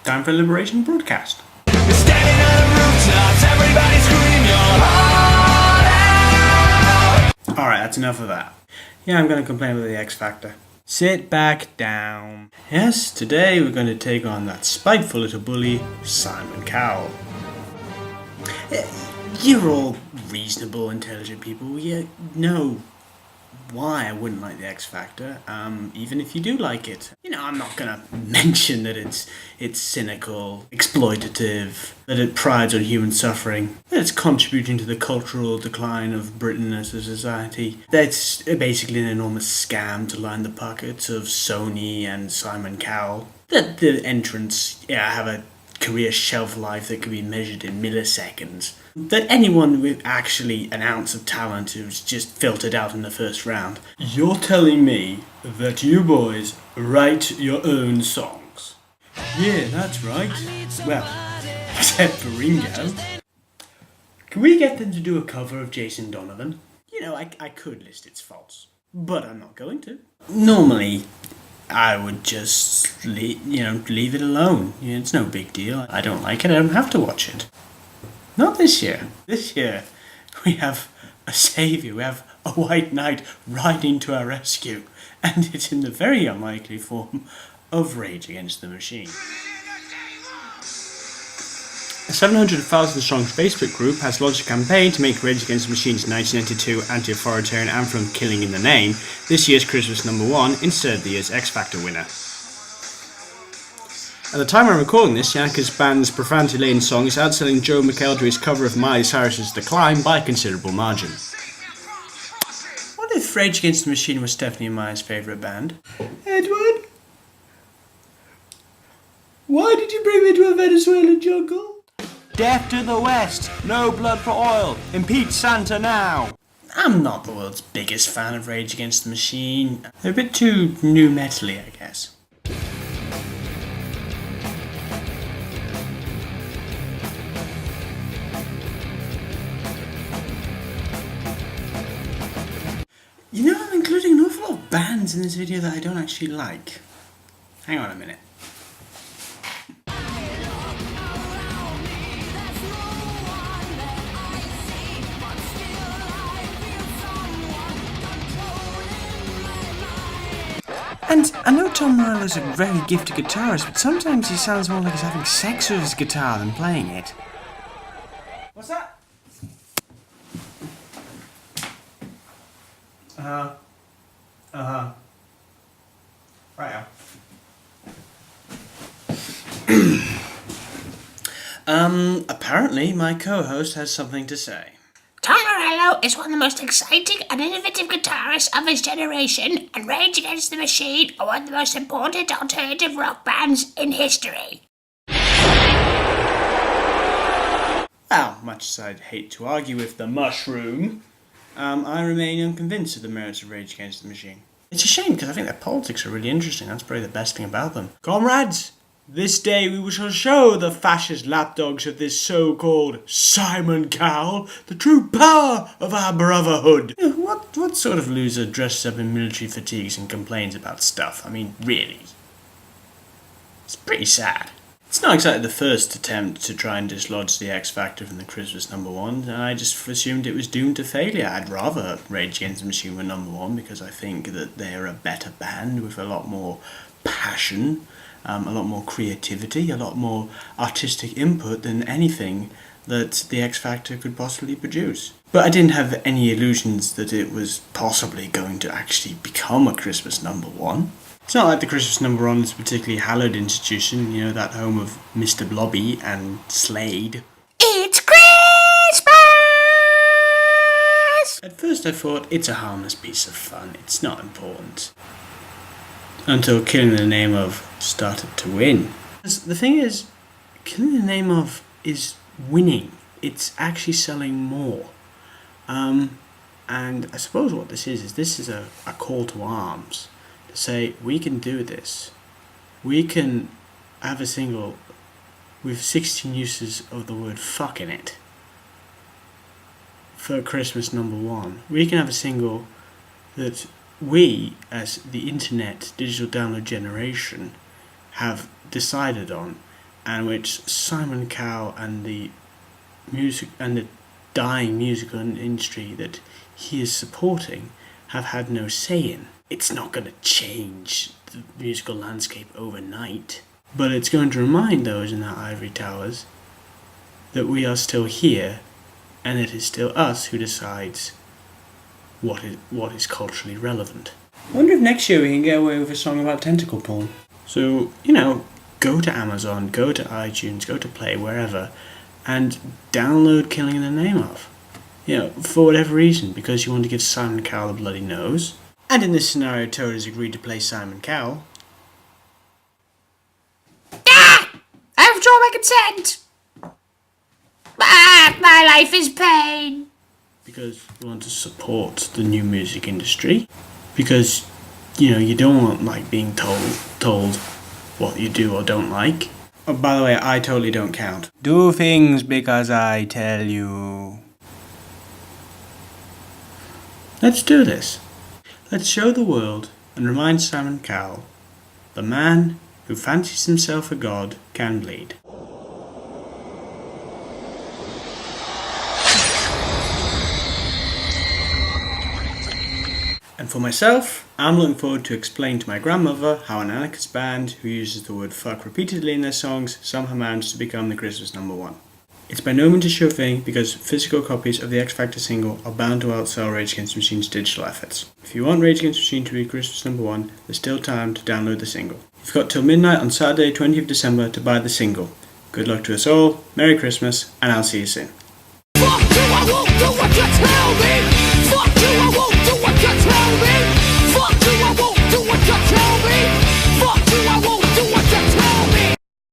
Time for a Liberation broadcast. Standing on rooftops, everybody scream your heart out. Alright, that's enough of that. Yeah, I'm going to complain about the X Factor. Sit back down. Yes, today we're going to take on that spiteful little bully, Simon Cowell. You're all reasonable, intelligent people. You know why I wouldn't like the X Factor, even if you do like it. You know, I'm not gonna mention that it's cynical, exploitative, that it prides on human suffering, that it's contributing to the cultural decline of Britain as a society, that it's basically an enormous scam to line the pockets of Sony and Simon Cowell, that the entrants have a career shelf life that could be measured in milliseconds, that anyone with actually an ounce of talent who's just filtered out in the first round. You're telling me that you boys write your own songs? Yeah, that's right. Well, except for Ringo. Can we get them to do a cover of Jason Donovan? You know, I could list its faults, but I'm not going to. Normally, I would just leave it alone. It's no big deal. I don't like it. I don't have to watch it. Not this year. This year, we have a saviour. We have a white knight riding to our rescue. And it's in the very unlikely form of Rage Against the Machine. A 700,000 strong Facebook group has launched a campaign to make Rage Against the Machine's 1992 anti-authoritarian anthem Killing in the Name this year's Christmas #1 instead of the year's X Factor winner. At the time I'm recording this, Yanka's band's profanity-laden song is outselling Joe McElderry's cover of Miley Cyrus's Decline by a considerable margin. What if Rage Against the Machine was Stephanie Meyer's favourite band? Edward? Why did you bring me to a Venezuelan jungle? Death to the West! No blood for oil! Impeach Santa now! I'm not the world's biggest fan of Rage Against the Machine. They're a bit too new metal-y, I guess. You know, I'm including an awful lot of bands in this video that I don't actually like. Hang on a minute. And I know Tom Morello's a very gifted guitarist, but sometimes he sounds more like he's having sex with his guitar than playing it. What's that? Right. Apparently my co-host has something to say. Tom Morello is one of the most exciting and innovative guitarists of his generation, and Rage Against the Machine are one of the most important alternative rock bands in history. Well, much as I'd hate to argue with the mushroom, I remain unconvinced of the merits of Rage Against the Machine. It's a shame because I think their politics are really interesting. That's probably the best thing about them. Comrades, this day we shall show the fascist lapdogs of this so-called Simon Cowell the true power of our brotherhood. What sort of loser dresses up in military fatigues and complains about stuff? I mean, really. It's pretty sad. It's not exactly the first attempt to try and dislodge the X Factor from the Christmas #1, and I just assumed it was doomed to failure. I'd rather Rage Against the Machine were #1 because I think that they're a better band with a lot more passion, a lot more creativity, a lot more artistic input than anything that the X Factor could possibly produce. But I didn't have any illusions that it was possibly going to actually become a Christmas #1. It's not like the Christmas #1 is a particularly hallowed institution, you know, that home of Mr. Blobby and Slade. It's Christmas! At first I thought, it's a harmless piece of fun, it's not important. Until Killing in the Name of started to win. The thing is, Killing in the Name of is winning. It's actually selling more. And I suppose what this is a call to arms. Say, we can do this. We can have a single with 16 uses of the word fuck in it for Christmas #1. We can have a single that we, as the internet digital download generation, have decided on and which Simon Cowell and the music and the dying musical industry that he is supporting have had no say in. It's not going to change the musical landscape overnight, but it's going to remind those in our ivory towers that we are still here, and it is still us who decides what is culturally relevant. I wonder if next year we can get away with a song about tentacle porn. So, go to Amazon, go to iTunes, go to Play, wherever, and download Killing in the Name Of. For whatever reason, because you want to give Simon Cowell a bloody nose. And in this scenario, Toad has agreed to play Simon Cowell. I withdraw my consent! My life is pain! Because you want to support the new music industry. Because, you don't want, being told what you do or don't like. Oh, by the way, I totally don't count. Do things because I tell you. Let's do this. Let's show the world and remind Simon Cowell, the man who fancies himself a god can bleed. And for myself, I'm looking forward to explain to my grandmother how an anarchist band who uses the word fuck repeatedly in their songs somehow managed to become the Christmas #1. It's by no means a sure thing because physical copies of the X Factor single are bound to outsell Rage Against the Machine's digital efforts. If you want Rage Against the Machine to be Christmas #1, there's still time to download the single. You've got till midnight on Saturday 20th December to buy the single. Good luck to us all, Merry Christmas, and I'll see you soon. Fuck you, I won't do what you tell me.